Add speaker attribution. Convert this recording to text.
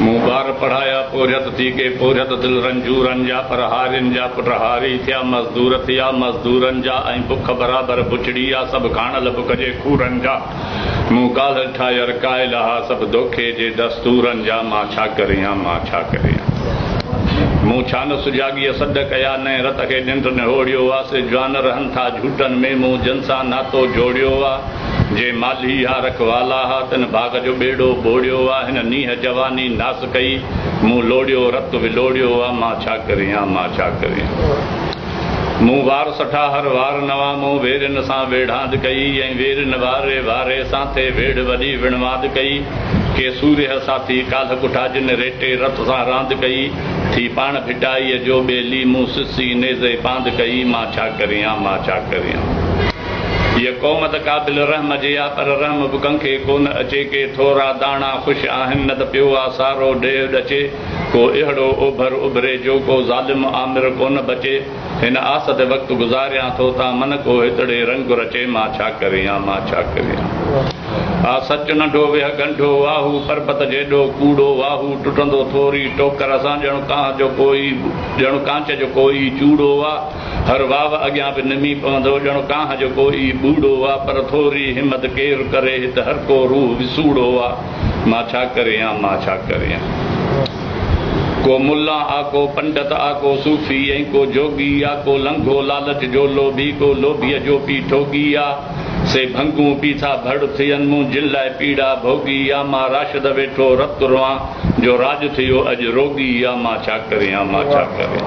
Speaker 1: मूं ॿार पढ़ाया पोरियत थी के पोरियत दिल रंजूरनि जा पर हारियुनि जा पुट हारी थिया मज़दूर थिया मज़दूरनि जा ऐं बुख बराबरि बुछड़ी आहे सभु खाणल बुख जे खूरनि जा मूं काल ठाहियर कायल हा सभु दोखे जे दस्तूरनि जा मां छा करियां मां छा करियां मूं छा न सुजाॻीअ सॾ कया न रत खे निंड न होड़ियो आहे से जवान रहनि था झूठनि में मूं जन सां नातो जोड़ियो आहे जे माली हा रखवाला हा तिन बाग़ जो ॿेड़ो ॿोड़ियो आहे हिन नीह जवानी नास कई मूं लोड़ियो रत विलोड़ियो आहे मां छा करियां मां छा करियां मूं वार सठा हर वार नवा मूं वेरनि सां वेढ़ांद कई ऐं वेरनि वारे वारे सां थे वेड़ वॾी विणवाद कई के सूर्य साथी काल्ह कुठा जिन रेटे रत सां रांदि कई थी पाण भिटाईअ जो ॿेली मूं सिसी नेज़े पांद कई मां छा करियां मां छा करियां ये क़ौम त क़ाबिल रहम जे आहे पर रहम बि कंहिंखे कोन अचे के थोरा दाणा ख़ुशि आहिनि न त पियो आहे सारो ॾेढ अचे को अहिड़ो उभर उभरे जो को ज़ालिम आमिर कोन बचे हिन आस ते वक़्तु गुज़ारियां थो ता मन को हितड़े रंग रचे मां छा करियां मां छा करियां हा सच नंढो वेह गंढो वाहू पर्बत जेॾो कूड़ो वाहू टुटंदो थोरी टोकर सां ॼण कांच जो कोई चूड़ो आहे हर वाव अॻियां बि निमी पवंदो ॼण कांह जो कोई बूढ़ो आहे पर थोरी हिमत केरु करे हिते हर को रूह विसूड़ो आहे मां छा करियां मां छा करियां को मुल्ला आ को पंडित आ को सूफ़ी ऐं को जोगी आ को लंघो लालच जो लोभी को लोभीअ जो पी ठोगी आ से भंगूं पीछा भड़ थियनि मूं जिन लाइ पीड़ा भोगी आ मां राशिद वेठो रत रुआं जो राज थियो अॼु रोगी आ मां छा करियां मां छा करियां